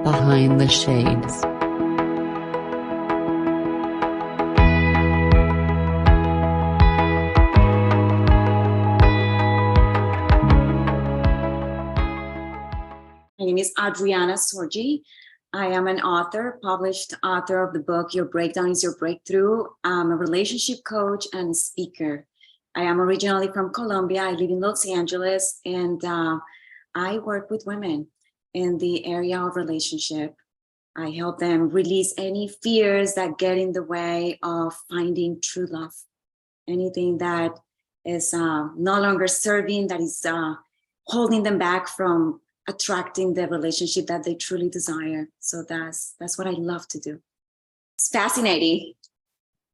Behind the Shades. My name is Adriana Sorgi. I am an author, published author of the book, Your Breakdown is Your Breakthrough. I'm a relationship coach and speaker. I am originally from Colombia. I live in Los Angeles, and I work with women in the area of relationship. I help them release any fears that get in the way of finding true love. Anything that is no longer serving, that is holding them back from attracting the relationship that they truly desire. So that's what I love to do. It's fascinating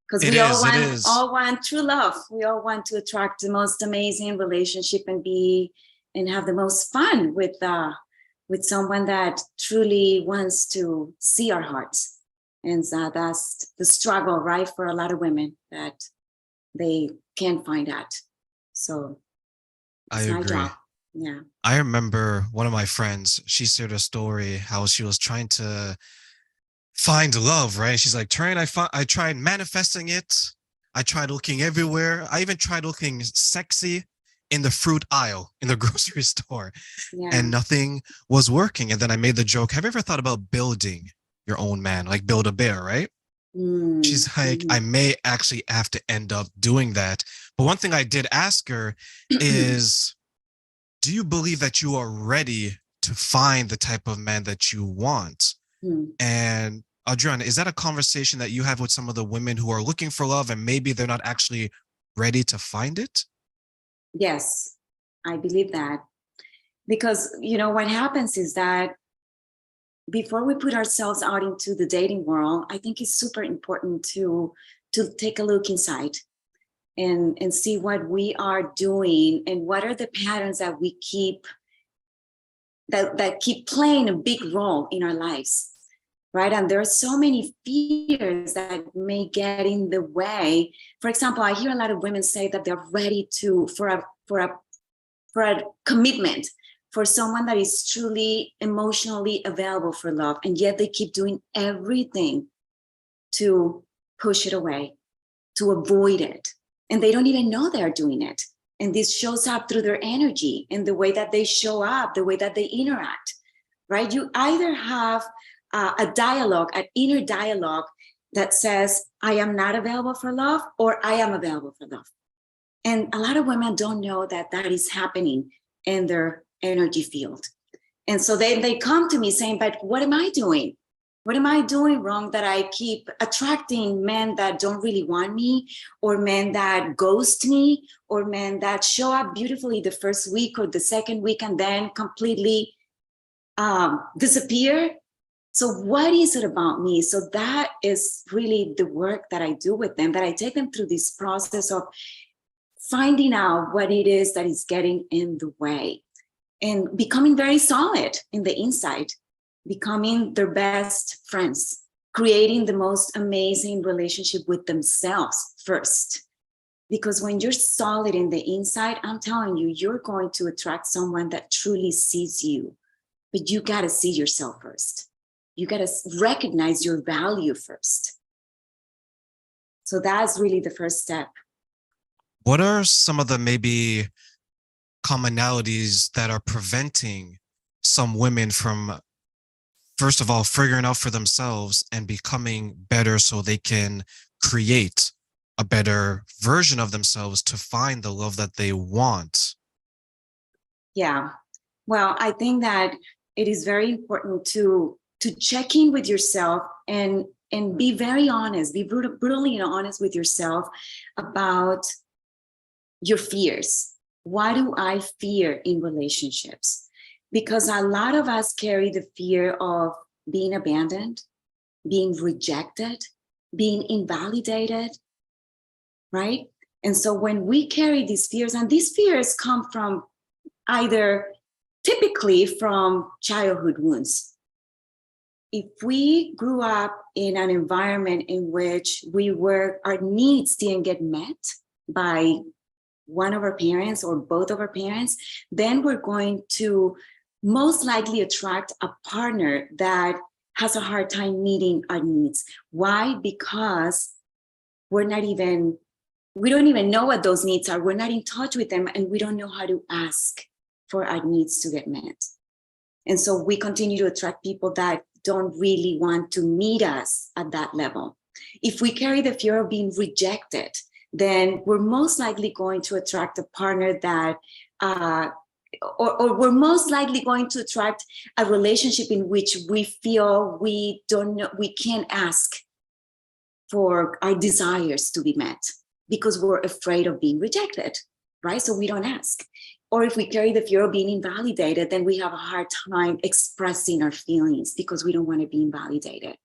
because we all want true love. We all want to attract the most amazing relationship and have the most fun with someone that truly wants to see our hearts. And that's the struggle, right, for a lot of women, that they can't find that. So it's my job. Yeah. I remember one of my friends, she shared a story how she was trying to find love, right? She's like, I tried manifesting it. I tried looking everywhere. I even tried looking sexy in the fruit aisle in the grocery store, and nothing was working. And then I made the joke, have you ever thought about building your own man, like build a bear, right? She's like, I may actually have to end up doing that. But one thing I did ask her is, do you believe that you are ready to find the type of man that you want? And Adriana, is that a conversation that you have with some of the women who are looking for love and maybe they're not actually ready to find it? Yes, I believe that. Because, what happens is that before we put ourselves out into the dating world, I think it's super important to take a look inside and see what we are doing and what are the patterns that we keep that keep playing a big role in our lives, right? And there are so many fears that may get in the way. For example, I hear a lot of women say that they're ready for a commitment, for someone that is truly emotionally available for love, and yet they keep doing everything to push it away, to avoid it. And they don't even know they're doing it. And this shows up through their energy and the way that they show up, the way that they interact, right? You either have a dialogue, an inner dialogue that says, I am not available for love, or I am available for love. And a lot of women don't know that that is happening in their energy field. And so they come to me saying, but what am I doing? What am I doing wrong that I keep attracting men that don't really want me, or men that ghost me, or men that show up beautifully the first week or the second week and then completely disappear? So what is it about me? So that is really the work that I do with them, that I take them through this process of finding out what it is that is getting in the way and becoming very solid in the inside, becoming their best friends, creating the most amazing relationship with themselves first. Because when you're solid in the inside, I'm telling you, you're going to attract someone that truly sees you. But you got to see yourself first. You got to recognize your value first. So that's really the first step. What are some of the maybe commonalities that are preventing some women from, first of all, figuring out for themselves and becoming better so they can create a better version of themselves to find the love that they want? Yeah. Well, I think that it is very important to check in with yourself and be very honest, be brutally honest with yourself about your fears. Why do I fear in relationships? Because a lot of us carry the fear of being abandoned, being rejected, being invalidated, right? And so when we carry these fears, and these fears come from either typically from childhood wounds. If we grew up in an environment in which our needs didn't get met by one of our parents or both of our parents, then we're going to most likely attract a partner that has a hard time meeting our needs. Why? Because we don't even know what those needs are. We're not in touch with them, and we don't know how to ask for our needs to get met. And so we continue to attract people that don't really want to meet us at that level. If we carry the fear of being rejected, then we're most likely going to attract a partner that, or we're most likely going to attract a relationship in which we feel we don't know, we can't ask for our desires to be met because we're afraid of being rejected, right? So we don't ask. Or if we carry the fear of being invalidated, then we have a hard time expressing our feelings because we don't want to be invalidated.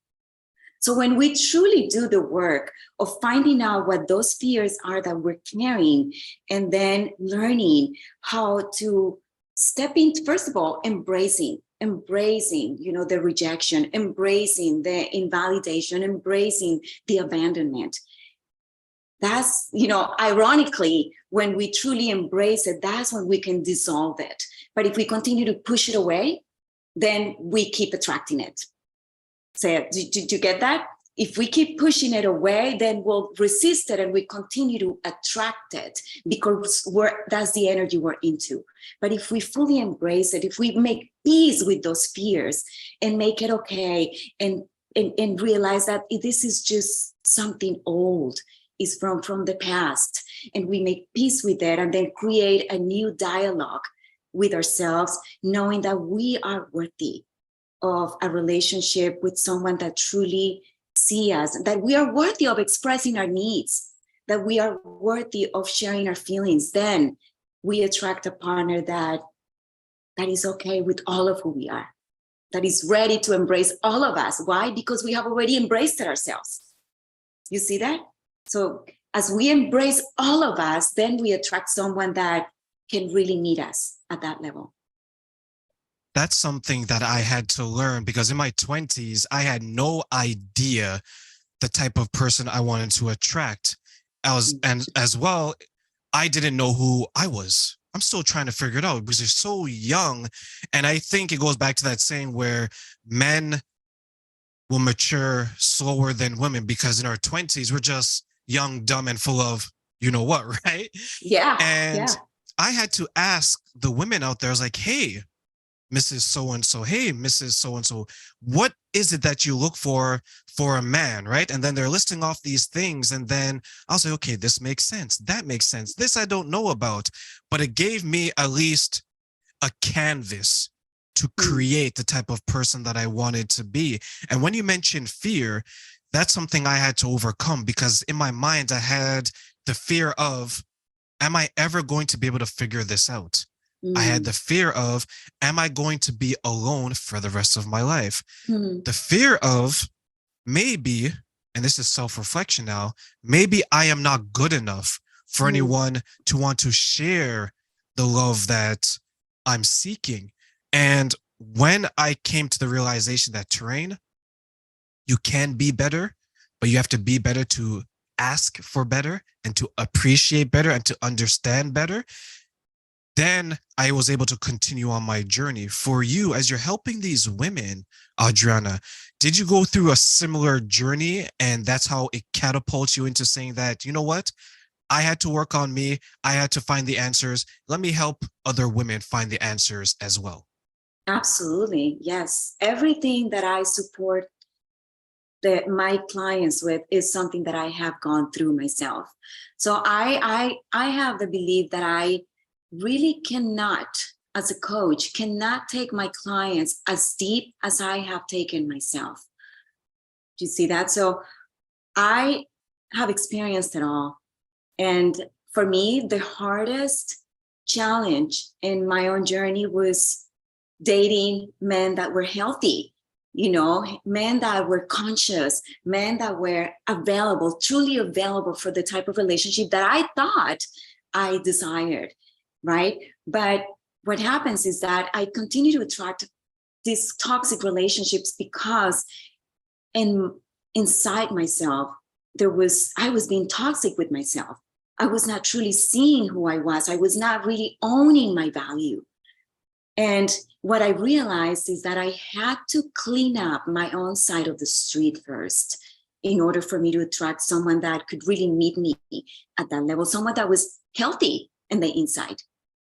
So when we truly do the work of finding out what those fears are that we're carrying, and then learning how to step into, first of all, embracing, the rejection, embracing the invalidation, embracing the abandonment. That's, ironically, when we truly embrace it, that's when we can dissolve it. But if we continue to push it away, then we keep attracting it. So did you get that? If we keep pushing it away, then we'll resist it and we continue to attract it because that's the energy we're into. But if we fully embrace it, if we make peace with those fears and make it okay and realize that this is just something old, is from the past, and we make peace with it and then create a new dialogue with ourselves, knowing that we are worthy of a relationship with someone that truly sees us, that we are worthy of expressing our needs, that we are worthy of sharing our feelings, then we attract a partner that is okay with all of who we are, that is ready to embrace all of us. Why? Because we have already embraced it ourselves. You see that? So as we embrace all of us, then we attract someone that can really meet us at that level. That's something that I had to learn because in my 20s, I had no idea the type of person I wanted to attract. And as well, I didn't know who I was. I'm still trying to figure it out because they're so young. And I think it goes back to that saying where men will mature slower than women because in our 20s, we're just young, dumb, and full of you know what, right? Yeah. And yeah. I had to ask the women out there, I was like, hey, Mrs. So-and-so, hey, Mrs. So-and-so, what is it that you look for a man, right? And then they're listing off these things. And then I'll say, okay, this makes sense. That makes sense. This I don't know about, but it gave me at least a canvas to create the type of person that I wanted to be. And when you mentioned fear, that's something I had to overcome because in my mind, I had the fear of, am I ever going to be able to figure this out? I had the fear of, am I going to be alone for the rest of my life? The fear of maybe, and this is self-reflection now, maybe I am not good enough for anyone to want to share the love that I'm seeking. And when I came to the realization that Terrain, you can be better, but you have to be better to ask for better and to appreciate better and to understand better, then I was able to continue on my journey. For you, as you're helping these women, Adriana, did you go through a similar journey and that's how it catapults you into saying that, you know what? I had to work on me. I had to find the answers. Let me help other women find the answers as well. Absolutely. Yes. Everything that I support my clients with is something that I have gone through myself. So I have the belief that I really cannot, as a coach, cannot take my clients as deep as I have taken myself. Do you see that? So I have experienced it all. And for me, the hardest challenge in my own journey was dating men that were healthy, men that were conscious, men that were available, truly available for the type of relationship that I thought I desired. Right. But what happens is that I continue to attract these toxic relationships because inside myself, I was being toxic with myself. I was not truly seeing who I was. I was not really owning my value. And what I realized is that I had to clean up my own side of the street first in order for me to attract someone that could really meet me at that level, someone that was healthy in the inside.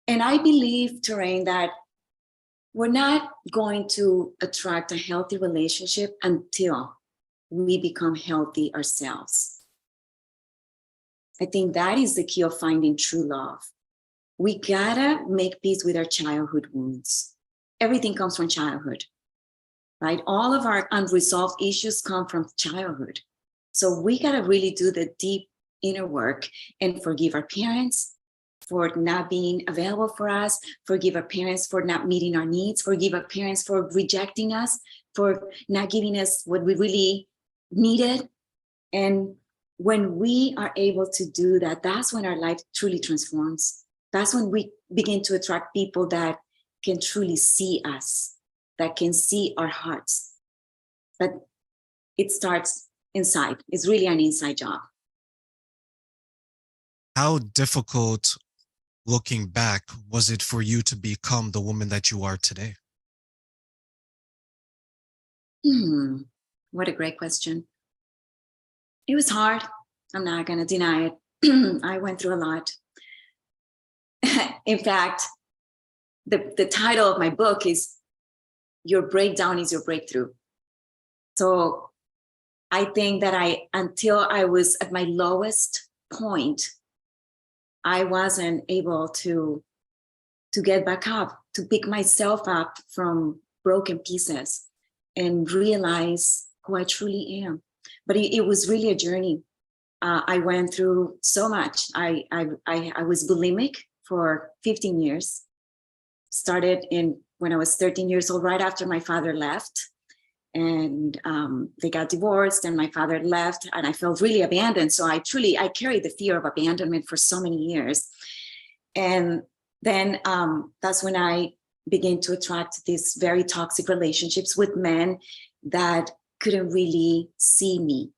And I believe, Terrain, that we're not going to attract a healthy relationship until we become healthy ourselves. I think that is the key of finding true love. We gotta make peace with our childhood wounds. Everything comes from childhood, right? All of our unresolved issues come from childhood. So we gotta really do the deep inner work and forgive our parents for not being available for us, forgive our parents for not meeting our needs, forgive our parents for rejecting us, for not giving us what we really needed. And when we are able to do that, that's when our life truly transforms. That's when we begin to attract people that can truly see us, that can see our hearts. But it starts inside. It's really an inside job. How difficult, looking back, was it for you to become the woman that you are today? What a great question. It was hard. I'm not going to deny it. I went through a lot. In fact, the title of my book is Your Breakdown is Your Breakthrough. So I think that until I was at my lowest point, I wasn't able to get back up, to pick myself up from broken pieces and realize who I truly am. But it was really a journey. I went through so much. I was bulimic for 15 years. Started when I was 13 years old, right after my father left. And they got divorced and my father left and I felt really abandoned. So I carried the fear of abandonment for so many years. And then that's when I began to attract these very toxic relationships with men that couldn't really see me.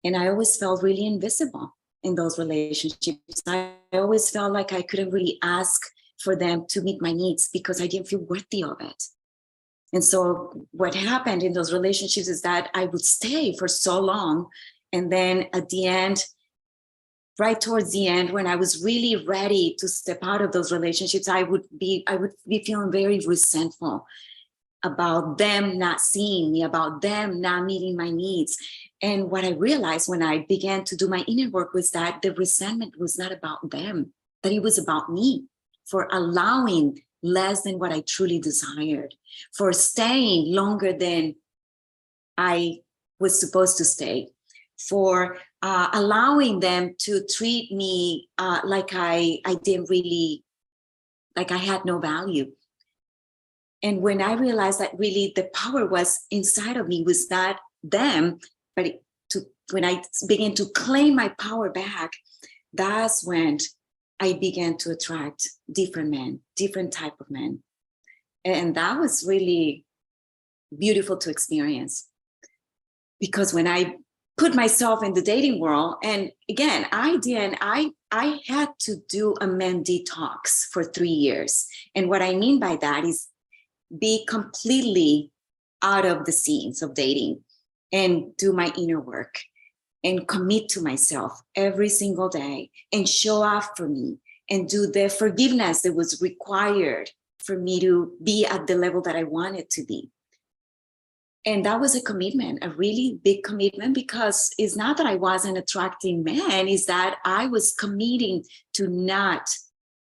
And I always felt really invisible in those relationships. I always felt like I couldn't really ask for them to meet my needs because I didn't feel worthy of it. And so what happened in those relationships is that I would stay for so long. And then at the end, right towards the end, when I was really ready to step out of those relationships, I would be feeling very resentful about them not seeing me, about them not meeting my needs. And what I realized when I began to do my inner work was that the resentment was not about them, that it was about me for allowing less than what I truly desired, for staying longer than I was supposed to stay, for allowing them to treat me like I didn't really, like I had no value. And when I realized that really the power was inside of me, was not them, but when I began to claim my power back, that's when I began to attract different men, different type of men. And that was really beautiful to experience. Because when I put myself in the dating world, and again, I had to do a men detox for 3 years. And what I mean by that is be completely out of the scenes of dating and do my inner work and commit to myself every single day and show up for me and do the forgiveness that was required for me to be at the level that I wanted to be. And that was a commitment, a really big commitment, because it's not that I wasn't attracting men, it's that I was committing to not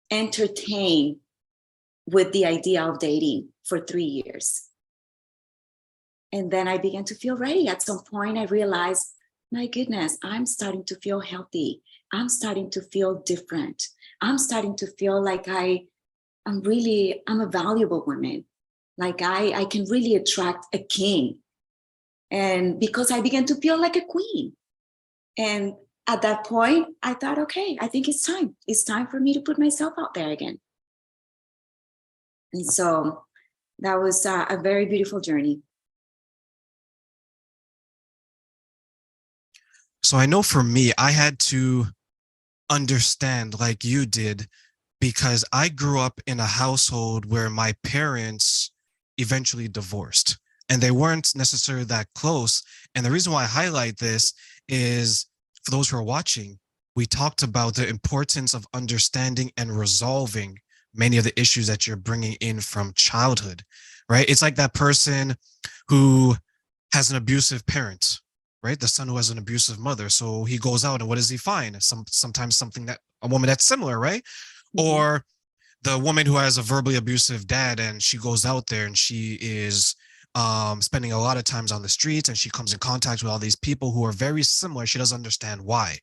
entertain with the idea of dating for 3 years. And then I began to feel ready. At some point, I realized, my goodness, I'm starting to feel healthy. I'm starting to feel different. I'm starting to feel like I'm a valuable woman. Like I can really attract a king. And because I began to feel like a queen. And at that point, I thought, okay, I think it's time. It's time for me to put myself out there again. And so that was a very beautiful journey. So I know for me, I had to understand, like you did, because I grew up in a household where my parents eventually divorced and they weren't necessarily that close. And the reason why I highlight this is for those who are watching, we talked about the importance of understanding and resolving many of the issues that you're bringing in from childhood, right? It's like that person who has an abusive parent, right? The son who has an abusive mother. So he goes out and what does he find? Sometimes something that a woman that's similar, right? Mhm. Or the woman who has a verbally abusive dad and she goes out there and she is spending a lot of times on the streets and she comes in contact with all these people who are very similar. She doesn't understand why.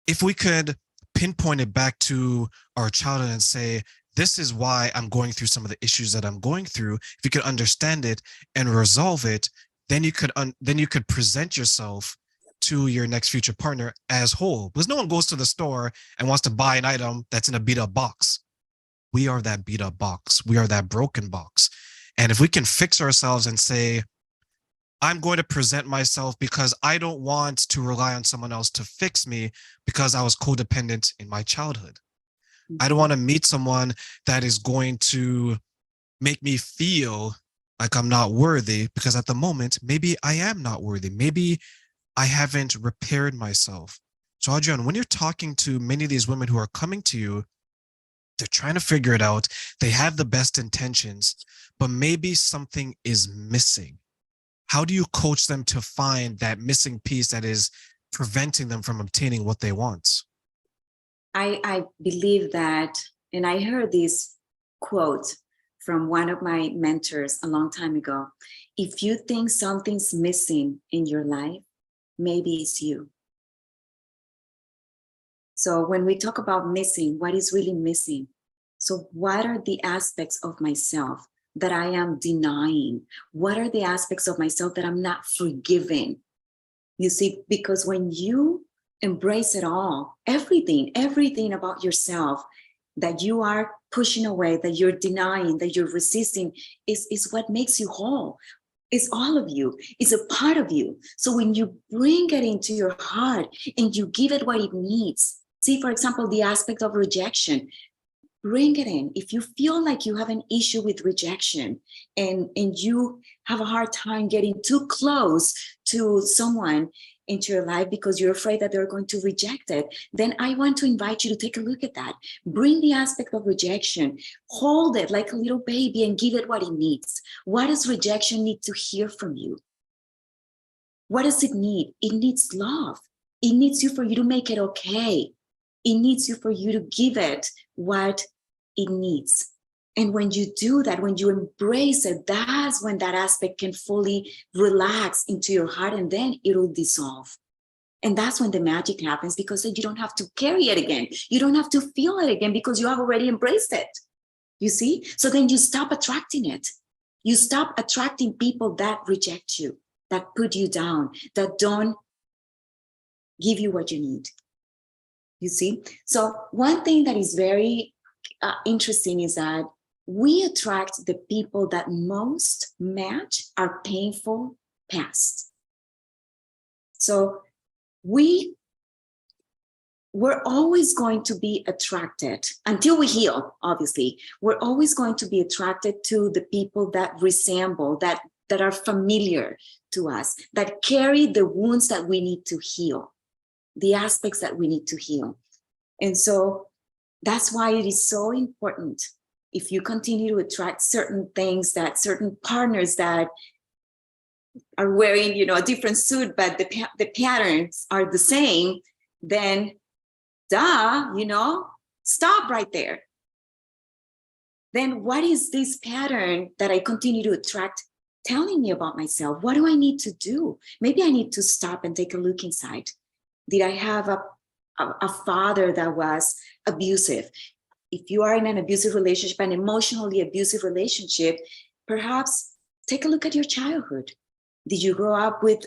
If we could pinpoint it back to our childhood and say, this is why I'm going through some of the issues that I'm going through. If you could understand it and resolve it, then you could present yourself to your next future partner as whole. Because no one goes to the store and wants to buy an item that's in a beat up box. We are that beat up box. We are that broken box. And if we can fix ourselves and say, I'm going to present myself because I don't want to rely on someone else to fix me because I was codependent in my childhood. I don't Mhm. want to meet someone that is going to make me feel like I'm not worthy because at the moment, maybe I am not worthy. Maybe I haven't repaired myself. So, Adrian, when you're talking to many of these women who are coming to you, they're trying to figure it out. They have the best intentions, but maybe something is missing. How do you coach them to find that missing piece that is preventing them from obtaining what they want? I believe that, and I heard this quote from one of my mentors a long time ago. If you think something's missing in your life, maybe it's you. So when we talk about missing, what is really missing? So what are the aspects of myself that I am denying? What are the aspects of myself that I'm not forgiving? You see, because when you embrace it all, everything about yourself that you are pushing away, that you're denying, that you're resisting, is what makes you whole. It's all of you. It's a part of you. So when you bring it into your heart and you give it what it needs, see, for example, the aspect of rejection, bring it in. If you feel like you have an issue with rejection and you have a hard time getting too close to someone into your life because you're afraid that they're going to reject it, then I want to invite you to take a look at that. Bring the aspect of rejection, hold it like a little baby and give it what it needs. What does rejection need to hear from you? What does it need? It needs love. It needs you for you to make it okay. It needs you for you to give it what it needs. And when you do that, when you embrace it, that's when that aspect can fully relax into your heart and then it'll dissolve. And that's when the magic happens because then you don't have to carry it again. You don't have to feel it again because you have already embraced it. You see? So then you stop attracting it. You stop attracting people that reject you, that put you down, that don't give you what you need. You see? So one thing that is very interesting is that we attract the people that most match our painful past. So we're always going to be attracted until we heal, obviously. We're always going to be attracted to the people that resemble, that are familiar to us, that carry the wounds that we need to heal, the aspects that we need to heal. And so that's why it is so important if you continue to attract certain things, that certain partners that are wearing, a different suit, but the patterns are the same, then stop right there. Then what is this pattern that I continue to attract telling me about myself? What do I need to do? Maybe I need to stop and take a look inside. Did I have a father that was abusive? If you are in an abusive relationship, an emotionally abusive relationship, perhaps take a look at your childhood. Did you grow up with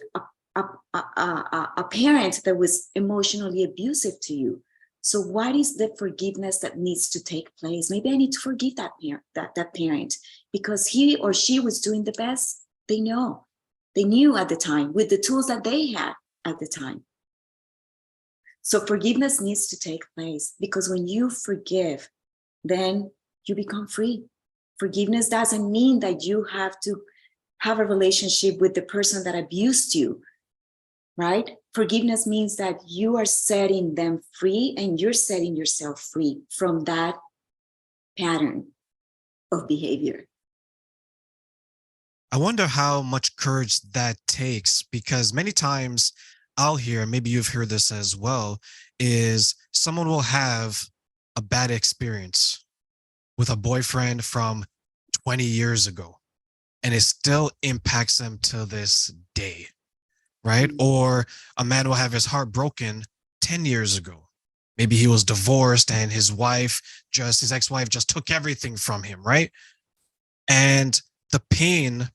a parent that was emotionally abusive to you? So what is the forgiveness that needs to take place? Maybe I need to forgive that parent because he or she was doing the best they know. They knew at the time with the tools that they had at the time. So forgiveness needs to take place, because when you forgive, then you become free. Forgiveness doesn't mean that you have to have a relationship with the person that abused you, right? Forgiveness means that you are setting them free, and you're setting yourself free from that pattern of behavior. I wonder how much courage that takes, because many times I'll hear, maybe you've heard this as well, is someone will have a bad experience with a boyfriend from 20 years ago, and it still impacts them to this day, right? Mm. Or a man will have his heart broken 10 years ago. Maybe he was divorced and his ex-wife just took everything from him, right? And the pain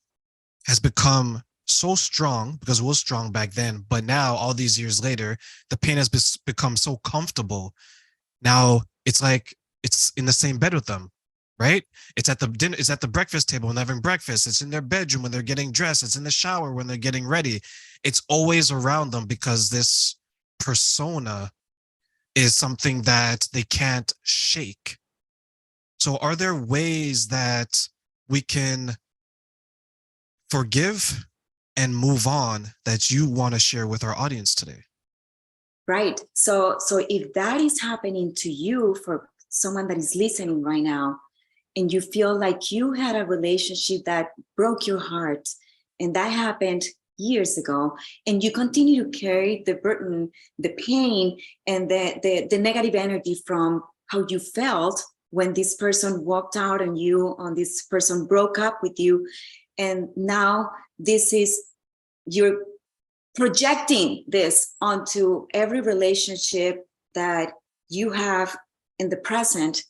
has become so strong, because it was strong back then, but now all these years later, the pain has become so comfortable. Now it's like it's in the same bed with them, right? It's at the dinner, it's at the breakfast table when they're having breakfast, it's in their bedroom when they're getting dressed, it's in the shower when they're getting ready. It's always around them, because this persona is something that they can't shake. So are there ways that we can forgive and move on that you want to share with our audience today? Right. So if that is happening to you, for someone that is listening right now, and you feel like you had a relationship that broke your heart, and that happened years ago, and you continue to carry the burden, the pain, and the negative energy from how you felt when this person walked out on you, on this person broke up with you, and now this is, you're projecting this onto every relationship that you have in the present,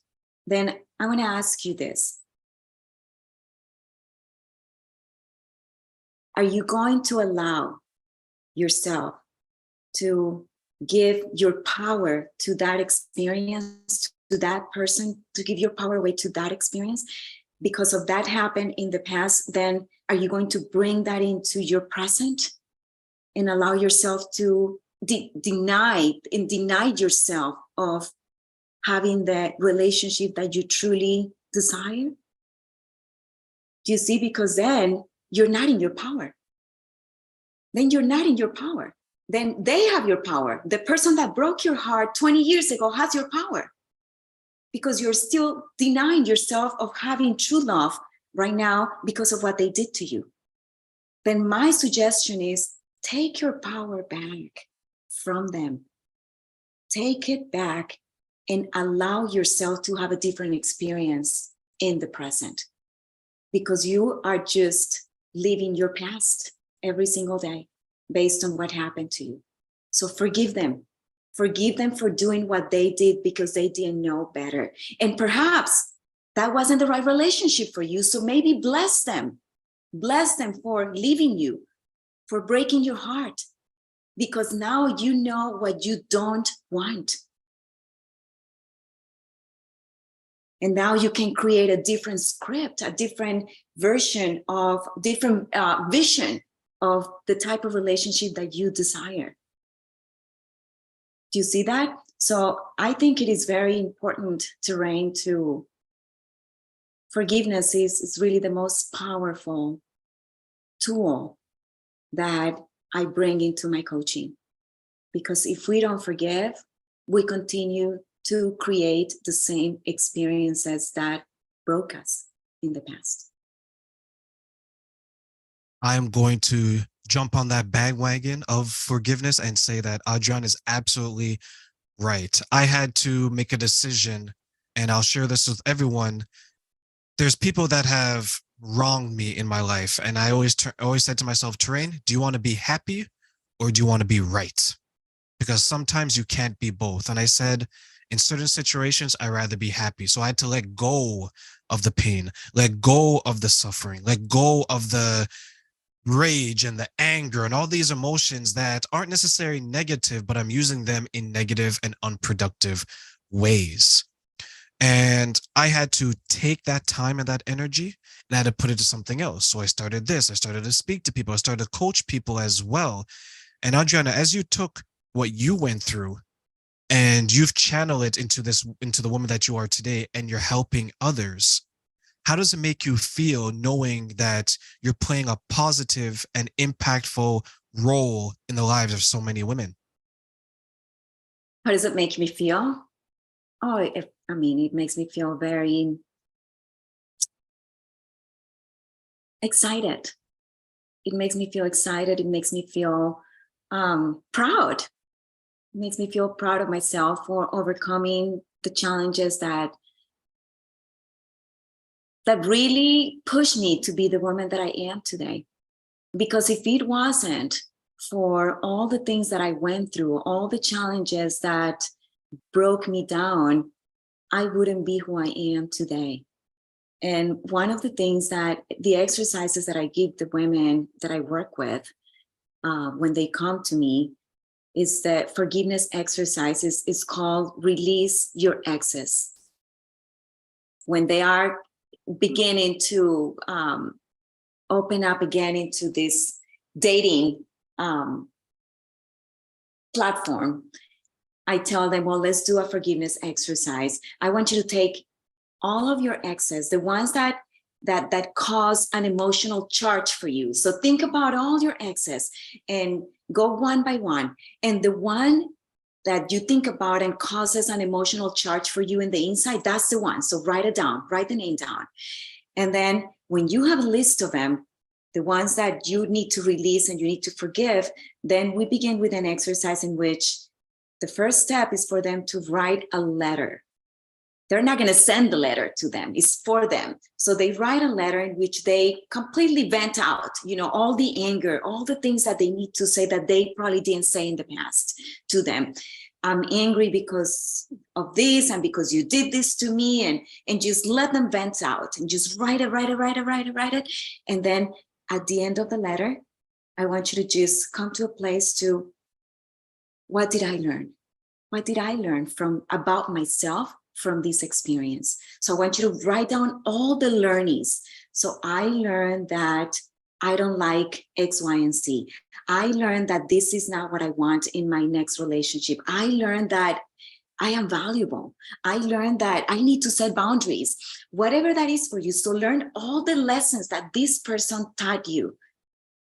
then I want to ask you this. Are you going to allow yourself to give your power to that experience, to that person, to give your power away to that experience? Because of that happened in the past, then are you going to bring that into your present and allow yourself to deny yourself of having the relationship that you truly desire? Do you see? Because then you're not in your power. Then you're not in your power. Then they have your power. The person that broke your heart 20 years ago has your power, because you're still denying yourself of having true love right now because of what they did to you. Then my suggestion is, take your power back from them. Take it back and allow yourself to have a different experience in the present, because you are just living your past every single day based on what happened to you. So forgive them. Forgive them for doing what they did because they didn't know better. And perhaps that wasn't the right relationship for you. So maybe bless them. Bless them for leaving you, for breaking your heart, because now you know what you don't want. And now you can create a different script, a different version of, different vision of the type of relationship that you desire. Do you see that? So I think it is very important, Terrain, to forgiveness is really the most powerful tool that I bring into my coaching. Because if we don't forgive, we continue to create the same experiences that broke us in the past. I'm going to jump on that bandwagon of forgiveness and say that Adrian is absolutely right. I had to make a decision, and I'll share this with everyone. There's people that have wronged me in my life, and I always said to myself, Terrain, do you want to be happy or do you want to be right? Because sometimes you can't be both. And I said, in certain situations, I'd rather be happy. So I had to let go of the pain, let go of the suffering, let go of the rage and the anger and all these emotions that aren't necessarily negative, but I'm using them in negative and unproductive ways. And I had to take that time and that energy, and I had to put it to something else. So I started this. I started to speak to people. I started to coach people as well. And Adriana, as you took what you went through and you've channeled it into the woman that you are today, and you're helping others. How does it make you feel knowing that you're playing a positive and impactful role in the lives of so many women? How does it make me feel? Oh, it makes me feel very excited. It makes me feel excited. It makes me feel proud. It makes me feel proud of myself for overcoming the challenges that really pushed me to be the woman that I am today. Because if it wasn't for all the things that I went through, all the challenges that broke me down, I wouldn't be who I am today. And one of the things that the exercises that I give the women that I work with when they come to me is that forgiveness exercise is called Release Your Exes. When they are beginning to open up again into this dating platform, I tell them, well, let's do a forgiveness exercise. I want you to take all of your exes, the ones that cause an emotional charge for you. So think about all your exes and go one by one. And the one that you think about and causes an emotional charge for you in the inside, that's the one. So write it down, write the name down. And then when you have a list of them, the ones that you need to release and you need to forgive, then we begin with an exercise in which the first step is for them to write a letter. They're not going to send the letter to them, it's for them. So they write a letter in which they completely vent out, all the anger, all the things that they need to say that they probably didn't say in the past to them. I'm angry because of this and because you did this to me, and just let them vent out and just write it. And then at the end of the letter, I want you to just come to a place to, what did I learn? What did I learn about myself from this experience? So I want you to write down all the learnings. So I learned that I don't like X, Y, and Z. I learned that this is not what I want in my next relationship. I learned that I am valuable. I learned that I need to set boundaries, whatever that is for you. So learn all the lessons that this person taught you.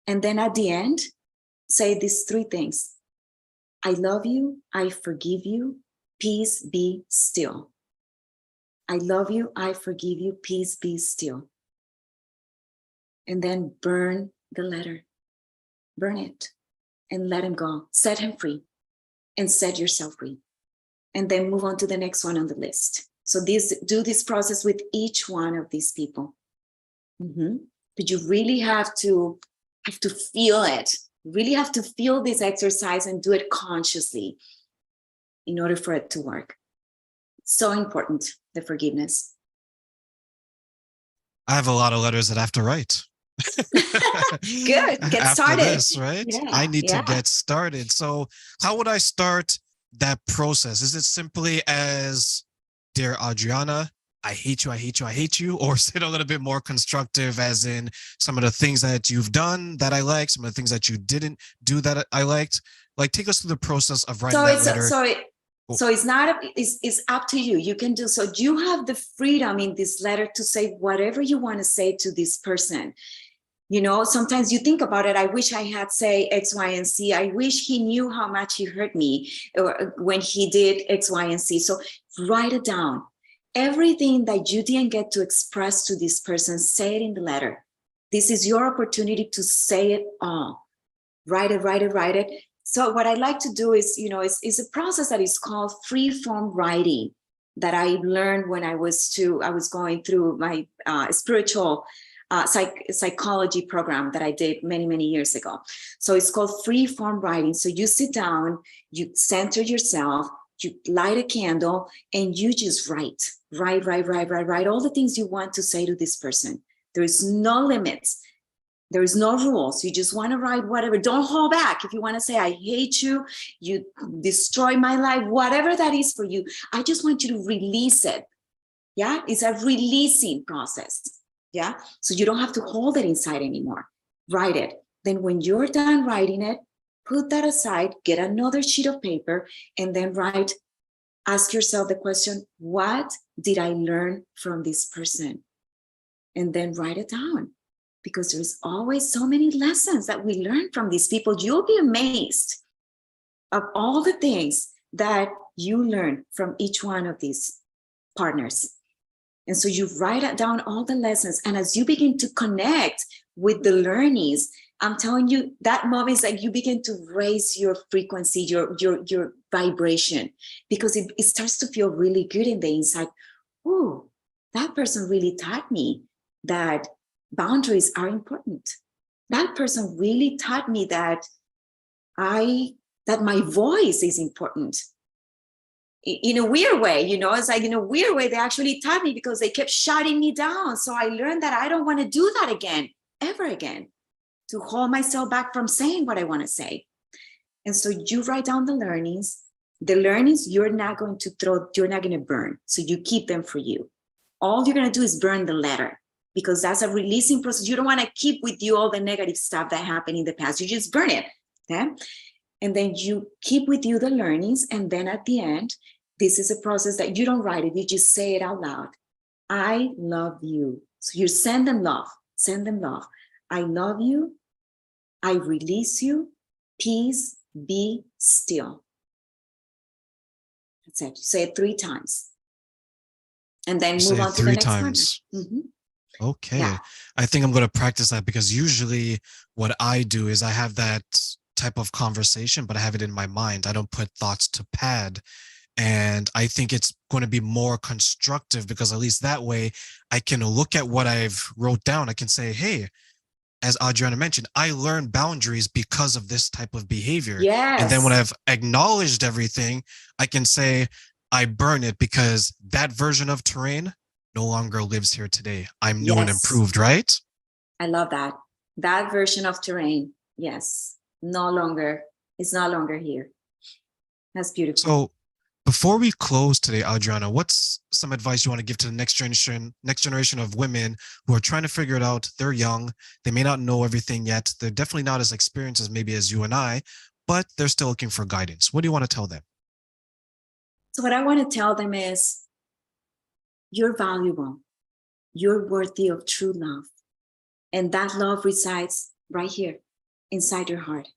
And then at the end, say these three things. I love you. I forgive you. Peace be still. I love you. I forgive you. Peace be still. And then burn the letter. Burn it and let him go. Set him free and set yourself free. And then move on to the next one on the list. So do this process with each one of these people. But you really have to feel it. You really have to feel this exercise and do it consciously in order for it to work. So important, the forgiveness. I have a lot of letters that I have to write. Good. Get After started. this, right? Yeah, I need to get started. So how would I start that process? Is it simply as, dear Adriana, I hate you, I hate you, I hate you? Or is it a little bit more constructive, as in some of the things that you've done that I like, some of the things that you didn't do that I liked? Like, take us through the process of writing that letter. So it's up to you. You can do, so you have the freedom in this letter to say whatever you want to say to this person. Sometimes you think about it. I wish I had say X, Y, and Z. I wish he knew how much he hurt me when he did X, Y, and Z. So write it down. Everything that you didn't get to express to this person, say it in the letter. This is your opportunity to say it all. Write it. So what I like to do is, is a process that is called free-form writing that I learned when I was going through my spiritual psychology program that I did many, many years ago. So it's called free-form writing. So you sit down, you center yourself, you light a candle, and you just write all the things you want to say to this person. There is no limits. There is no rules. You just want to write whatever. Don't hold back. If you want to say, I hate you, you destroy my life, whatever that is for you, I just want you to release it. Yeah, it's a releasing process. Yeah, so you don't have to hold it inside anymore. Write it. Then when you're done writing it, Put that aside, get another sheet of paper, and then ask yourself the question, what did I learn from this person? And then write it down, because there's always so many lessons that we learn from these people. You'll be amazed of all the things that you learn from each one of these partners. And so you write down all the lessons. And as you begin to connect with the learnings, I'm telling you, that moment is like you begin to raise your frequency, your vibration, because it starts to feel really good in the inside. Oh, that person really taught me that boundaries are important. That person really taught me that my voice is important. In a weird way, it's like in a weird way, they actually taught me, because they kept shutting me down. So I learned that I don't want to do that again, ever again, to hold myself back from saying what I want to say. And so you write down the learnings. The learnings you're not going to burn. So you keep them for you. All you're going to do is burn the letter, because that's a releasing process. You don't want to keep with you all the negative stuff that happened in the past. You just burn it. Okay? And then you keep with you the learnings. And then at the end, this is a process that you don't write it. You just say it out loud. I love you. So you send them love. Send them love. I love you. I release you. Peace, be still. That's it. Say it 3 times. And then move on to the next one. Mm-hmm. Okay. Yeah. I think I'm going to practice that, because usually what I do is I have that type of conversation, but I have it in my mind. I don't put thoughts to pad. And I think it's going to be more constructive, because at least that way I can look at what I've wrote down. I can say, hey, as Adriana mentioned, I learned boundaries because of this type of behavior. Yes. And then when I've acknowledged everything, I can say, I burn it because that version of Terrain no longer lives here today. I'm new and improved, right? I love that. That version of Terrain, yes, it's no longer here. That's beautiful. So before we close today, Adriana, what's some advice you want to give to the next generation of women who are trying to figure it out? They're young. They may not know everything yet. They're definitely not as experienced as maybe as you and I, but they're still looking for guidance. What do you want to tell them? So what I want to tell them is, you're valuable. You're worthy of true love. And that love resides right here inside your heart.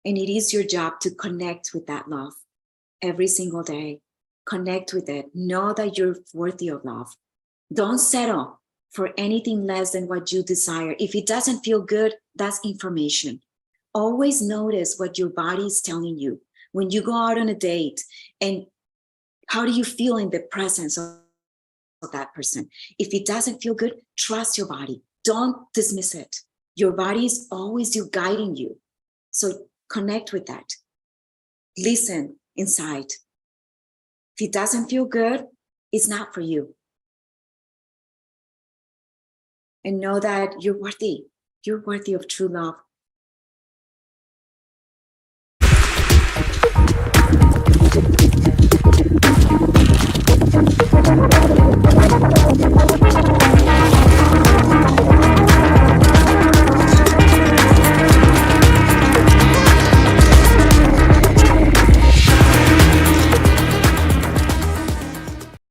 And it is your job to connect with that love every single day. Connect with it. Know that you're worthy of love. Don't settle for anything less than what you desire. If it doesn't feel good, that's information. Always notice what your body is telling you. When you go out on a date, and how do you feel in the presence of that person? If it doesn't feel good, trust your body. Don't dismiss it. Your body is always guiding you. So connect with that. Listen inside. If it doesn't feel good, it's not for you. And know that you're worthy. You're worthy of true love.